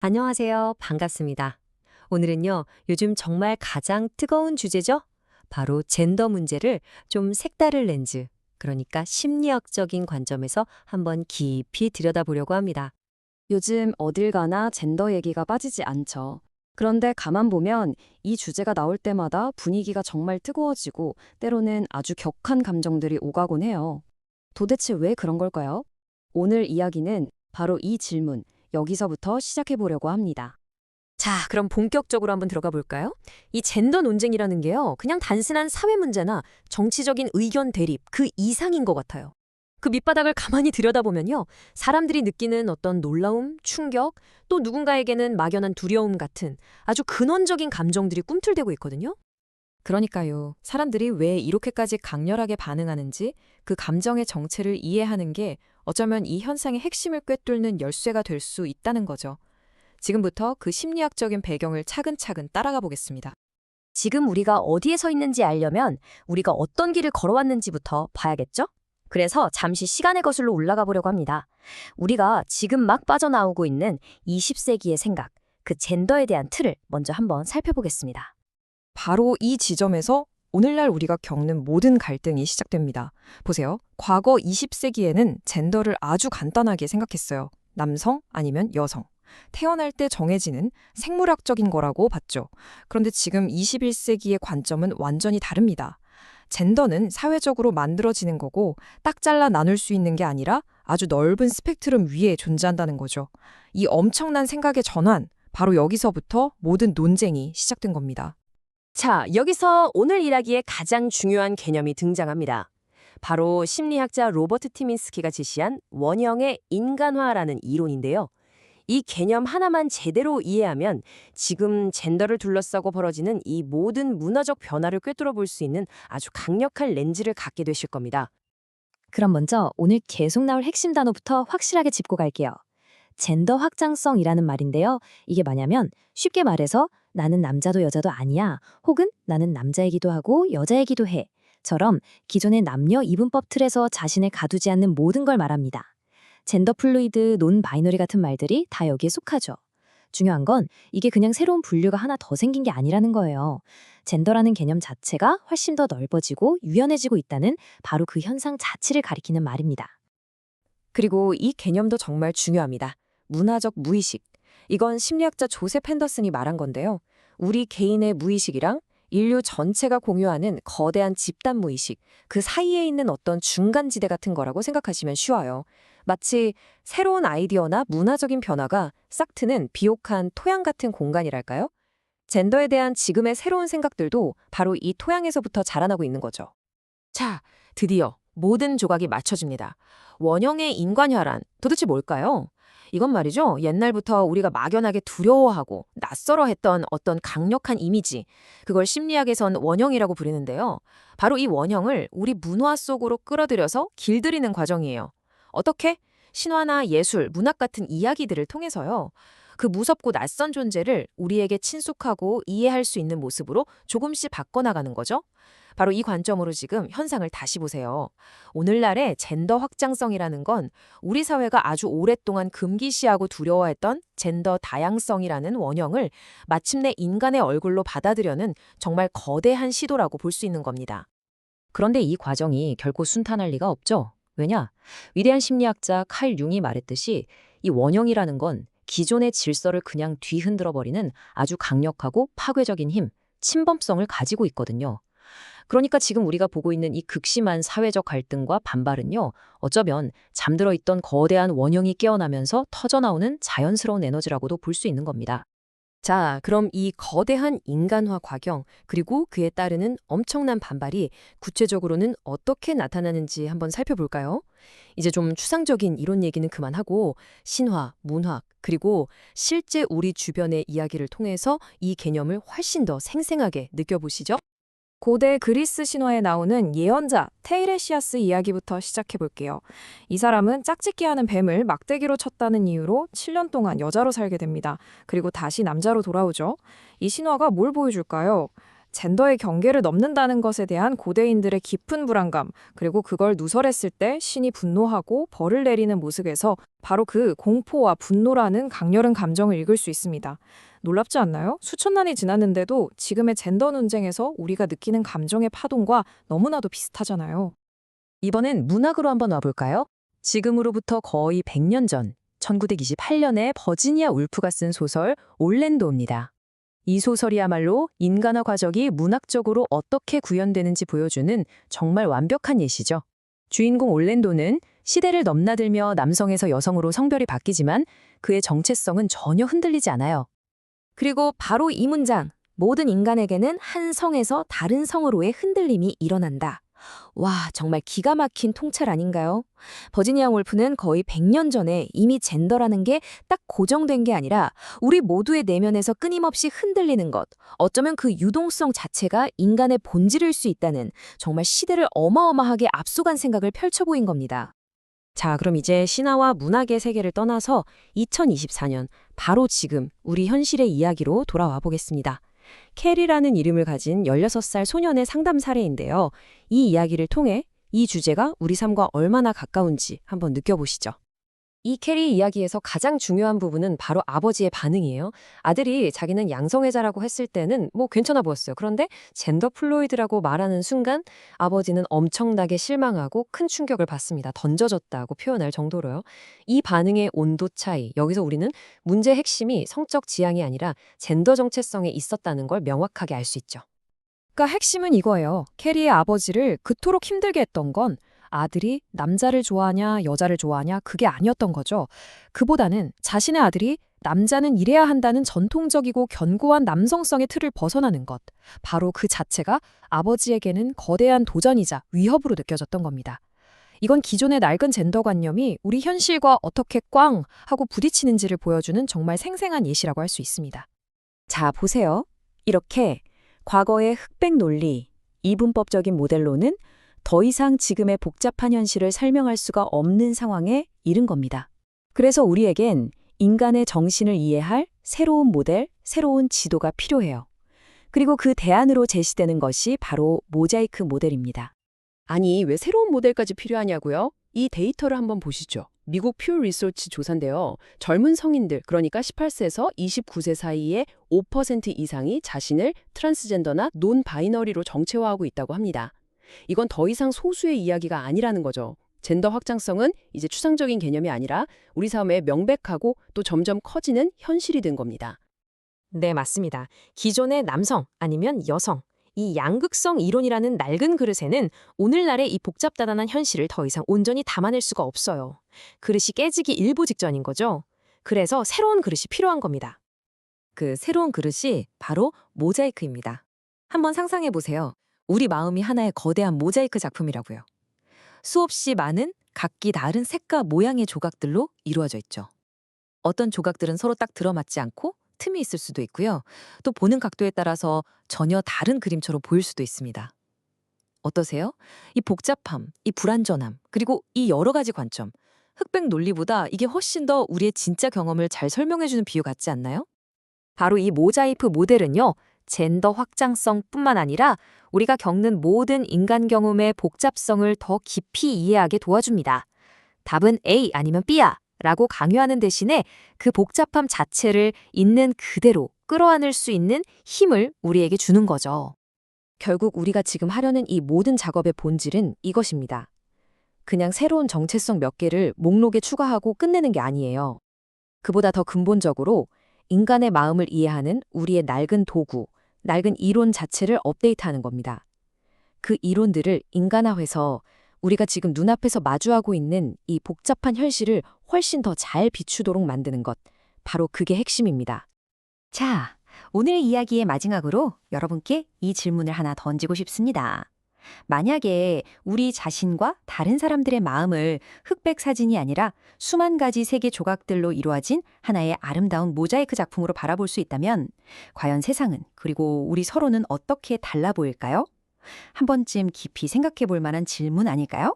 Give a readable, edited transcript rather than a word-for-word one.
안녕하세요. 반갑습니다. 오늘은요, 요즘 정말 가장 뜨거운 주제죠? 바로 젠더 문제를 좀 색다른 렌즈, 그러니까 심리학적인 관점에서 한번 깊이 들여다보려고 합니다. 요즘 어딜 가나 젠더 얘기가 빠지지 않죠. 그런데 가만 보면 이 주제가 나올 때마다 분위기가 정말 뜨거워지고 때로는 아주 격한 감정들이 오가곤 해요. 도대체 왜 그런 걸까요? 오늘 이야기는 바로 이 질문, 여기서부터 시작해 보려고 합니다. 자, 그럼 본격적으로 한번 들어가 볼까요? 이 젠더 논쟁이라는 게요, 그냥 단순한 사회 문제나 정치적인 의견 대립, 그 이상인 것 같아요. 그 밑바닥을 가만히 들여다보면요, 사람들이 느끼는 어떤 놀라움, 충격, 또 누군가에게는 막연한 두려움 같은 아주 근원적인 감정들이 꿈틀대고 있거든요. 그러니까요. 사람들이 왜 이렇게까지 강렬하게 반응하는지 그 감정의 정체를 이해하는 게 어쩌면 이 현상의 핵심을 꿰뚫는 열쇠가 될 수 있다는 거죠. 지금부터 그 심리학적인 배경을 차근차근 따라가 보겠습니다. 지금 우리가 어디에 서 있는지 알려면 우리가 어떤 길을 걸어왔는지부터 봐야겠죠? 그래서 잠시 시간의 거슬러 올라가 보려고 합니다. 우리가 지금 막 빠져나오고 있는 20세기의 생각, 그 젠더에 대한 틀을 먼저 한번 살펴보겠습니다. 바로 이 지점에서 오늘날 우리가 겪는 모든 갈등이 시작됩니다. 보세요. 과거 20세기에는 젠더를 아주 간단하게 생각했어요. 남성 아니면 여성. 태어날 때 정해지는 생물학적인 거라고 봤죠. 그런데 지금 21세기의 관점은 완전히 다릅니다. 젠더는 사회적으로 만들어지는 거고 딱 잘라 나눌 수 있는 게 아니라 아주 넓은 스펙트럼 위에 존재한다는 거죠. 이 엄청난 생각의 전환, 바로 여기서부터 모든 논쟁이 시작된 겁니다. 자, 여기서 오늘 이야기의 가장 중요한 개념이 등장합니다. 바로 심리학자 로버트 티민스키가 제시한 원형의 인간화라는 이론인데요. 이 개념 하나만 제대로 이해하면 지금 젠더를 둘러싸고 벌어지는 이 모든 문화적 변화를 꿰뚫어 볼 수 있는 아주 강력한 렌즈를 갖게 되실 겁니다. 그럼 먼저 오늘 계속 나올 핵심 단어부터 확실하게 짚고 갈게요. 젠더 확장성이라는 말인데요. 이게 뭐냐면 쉽게 말해서 나는 남자도 여자도 아니야. 혹은 나는 남자이기도 하고 여자이기도 해. 처럼 기존의 남녀 이분법 틀에서 자신을 가두지 않는 모든 걸 말합니다. 젠더 플루이드, 논 바이너리 같은 말들이 다 여기에 속하죠. 중요한 건 이게 그냥 새로운 분류가 하나 더 생긴 게 아니라는 거예요. 젠더라는 개념 자체가 훨씬 더 넓어지고 유연해지고 있다는 바로 그 현상 자체를 가리키는 말입니다. 그리고 이 개념도 정말 중요합니다. 문화적 무의식. 이건 심리학자 조셉 핸더슨이 말한 건데요. 우리 개인의 무의식이랑 인류 전체가 공유하는 거대한 집단 무의식, 그 사이에 있는 어떤 중간지대 같은 거라고 생각하시면 쉬워요. 마치 새로운 아이디어나 문화적인 변화가 싹 트는 비옥한 토양 같은 공간이랄까요? 젠더에 대한 지금의 새로운 생각들도 바로 이 토양에서부터 자라나고 있는 거죠. 자, 드디어 모든 조각이 맞춰집니다. 원형의 인간화란 도대체 뭘까요? 이건 말이죠. 옛날부터 우리가 막연하게 두려워하고 낯설어 했던 어떤 강력한 이미지, 그걸 심리학에선 원형이라고 부르는데요. 바로 이 원형을 우리 문화 속으로 끌어들여서 길들이는 과정이에요. 어떻게? 신화나 예술, 문학 같은 이야기들을 통해서요. 그 무섭고 낯선 존재를 우리에게 친숙하고 이해할 수 있는 모습으로 조금씩 바꿔나가는 거죠. 바로 이 관점으로 지금 현상을 다시 보세요. 오늘날의 젠더 확장성이라는 건 우리 사회가 아주 오랫동안 금기시하고 두려워했던 젠더 다양성이라는 원형을 마침내 인간의 얼굴로 받아들여는 정말 거대한 시도라고 볼 수 있는 겁니다. 그런데 이 과정이 결코 순탄할 리가 없죠. 왜냐? 위대한 심리학자 칼 융이 말했듯이 이 원형이라는 건 기존의 질서를 그냥 뒤흔들어버리는 아주 강력하고 파괴적인 힘, 침범성을 가지고 있거든요. 그러니까 지금 우리가 보고 있는 이 극심한 사회적 갈등과 반발은요, 어쩌면 잠들어 있던 거대한 원형이 깨어나면서 터져나오는 자연스러운 에너지라고도 볼 수 있는 겁니다. 자, 그럼 이 거대한 인간화 과정, 그리고 그에 따르는 엄청난 반발이 구체적으로는 어떻게 나타나는지 한번 살펴볼까요? 이제 좀 추상적인 이론 얘기는 그만하고 신화, 문학, 그리고 실제 우리 주변의 이야기를 통해서 이 개념을 훨씬 더 생생하게 느껴보시죠. 고대 그리스 신화에 나오는 예언자 테이레시아스 이야기부터 시작해 볼게요. 이 사람은 짝짓기 하는 뱀을 막대기로 쳤다는 이유로 7년 동안 여자로 살게 됩니다. 그리고 다시 남자로 돌아오죠. 이 신화가 뭘 보여줄까요? 젠더의 경계를 넘는다는 것에 대한 고대인들의 깊은 불안감, 그리고 그걸 누설했을 때 신이 분노하고 벌을 내리는 모습에서 바로 그 공포와 분노라는 강렬한 감정을 읽을 수 있습니다. 놀랍지 않나요? 수천 년이 지났는데도 지금의 젠더 논쟁에서 우리가 느끼는 감정의 파동과 너무나도 비슷하잖아요. 이번엔 문학으로 한번 와볼까요? 지금으로부터 거의 100년 전, 1928년에 버지니아 울프가 쓴 소설 올랜도입니다. 이 소설이야말로 인간화 과정이 문학적으로 어떻게 구현되는지 보여주는 정말 완벽한 예시죠. 주인공 올랜도는 시대를 넘나들며 남성에서 여성으로 성별이 바뀌지만 그의 정체성은 전혀 흔들리지 않아요. 그리고 바로 이 문장, 모든 인간에게는 한 성에서 다른 성으로의 흔들림이 일어난다. 와, 정말 기가 막힌 통찰 아닌가요? 버지니아 울프는 거의 100년 전에 이미 젠더라는 게 딱 고정된 게 아니라 우리 모두의 내면에서 끊임없이 흔들리는 것, 어쩌면 그 유동성 자체가 인간의 본질일 수 있다는 정말 시대를 어마어마하게 앞서간 생각을 펼쳐보인 겁니다. 자, 그럼 이제 신화와 문학의 세계를 떠나서 2024년, 바로 지금 우리 현실의 이야기로 돌아와 보겠습니다. 캐리라는 이름을 가진 16살 소년의 상담 사례인데요. 이 이야기를 통해 이 주제가 우리 삶과 얼마나 가까운지 한번 느껴보시죠. 이 캐리 이야기에서 가장 중요한 부분은 바로 아버지의 반응이에요. 아들이 자기는 양성애자라고 했을 때는 뭐 괜찮아 보였어요. 그런데 젠더 플루이드라고 말하는 순간 아버지는 엄청나게 실망하고 큰 충격을 받습니다. 던져졌다고 표현할 정도로요. 이 반응의 온도 차이, 여기서 우리는 문제의 핵심이 성적 지향이 아니라 젠더 정체성에 있었다는 걸 명확하게 알 수 있죠. 그러니까 핵심은 이거예요. 캐리의 아버지를 그토록 힘들게 했던 건 아들이 남자를 좋아하냐 여자를 좋아하냐 그게 아니었던 거죠. 그보다는 자신의 아들이 남자는 이래야 한다는 전통적이고 견고한 남성성의 틀을 벗어나는 것. 바로 그 자체가 아버지에게는 거대한 도전이자 위협으로 느껴졌던 겁니다. 이건 기존의 낡은 젠더관념이 우리 현실과 어떻게 꽝 하고 부딪히는지를 보여주는 정말 생생한 예시라고 할 수 있습니다. 자, 보세요. 이렇게 과거의 흑백 논리, 이분법적인 모델로는 더 이상 지금의 복잡한 현실을 설명할 수가 없는 상황에 이른 겁니다. 그래서 우리에겐 인간의 정신을 이해할 새로운 모델, 새로운 지도가 필요해요. 그리고 그 대안으로 제시되는 것이 바로 모자이크 모델입니다. 아니, 왜 새로운 모델까지 필요하냐고요? 이 데이터를 한번 보시죠. 미국 퓨 리서치 조사인데요. 젊은 성인들, 그러니까 18세에서 29세 사이의 5% 이상이 자신을 트랜스젠더나 논 바이너리로 정체화하고 있다고 합니다. 이건 더 이상 소수의 이야기가 아니라는 거죠. 젠더 확장성은 이제 추상적인 개념이 아니라 우리 삶에 명백하고 또 점점 커지는 현실이 된 겁니다. 네, 맞습니다. 기존의 남성 아니면 여성, 이 양극성 이론이라는 낡은 그릇에는 오늘날의 이 복잡다단한 현실을 더 이상 온전히 담아낼 수가 없어요. 그릇이 깨지기 일보 직전인 거죠. 그래서 새로운 그릇이 필요한 겁니다. 그 새로운 그릇이 바로 모자이크입니다. 한번 상상해 보세요. 우리 마음이 하나의 거대한 모자이크 작품이라고요. 수없이 많은 각기 다른 색과 모양의 조각들로 이루어져 있죠. 어떤 조각들은 서로 딱 들어맞지 않고 틈이 있을 수도 있고요. 또 보는 각도에 따라서 전혀 다른 그림처럼 보일 수도 있습니다. 어떠세요? 이 복잡함, 이 불완전함, 그리고 이 여러 가지 관점. 흑백 논리보다 이게 훨씬 더 우리의 진짜 경험을 잘 설명해주는 비유 같지 않나요? 바로 이 모자이크 모델은요. 젠더 확장성뿐만 아니라 우리가 겪는 모든 인간 경험의 복잡성을 더 깊이 이해하게 도와줍니다. 답은 A 아니면 B야 라고 강요하는 대신에 그 복잡함 자체를 있는 그대로 끌어안을 수 있는 힘을 우리에게 주는 거죠. 결국 우리가 지금 하려는 이 모든 작업의 본질은 이것입니다. 그냥 새로운 정체성 몇 개를 목록에 추가하고 끝내는 게 아니에요. 그보다 더 근본적으로 인간의 마음을 이해하는 우리의 낡은 도구, 낡은 이론 자체를 업데이트하는 겁니다. 그 이론들을 인간화해서 우리가 지금 눈앞에서 마주하고 있는 이 복잡한 현실을 훨씬 더 잘 비추도록 만드는 것, 바로 그게 핵심입니다. 자, 오늘 이야기의 마지막으로 여러분께 이 질문을 하나 던지고 싶습니다. 만약에 우리 자신과 다른 사람들의 마음을 흑백 사진이 아니라 수만 가지 색의 조각들로 이루어진 하나의 아름다운 모자이크 작품으로 바라볼 수 있다면 과연 세상은 그리고 우리 서로는 어떻게 달라 보일까요? 한 번쯤 깊이 생각해 볼 만한 질문 아닐까요?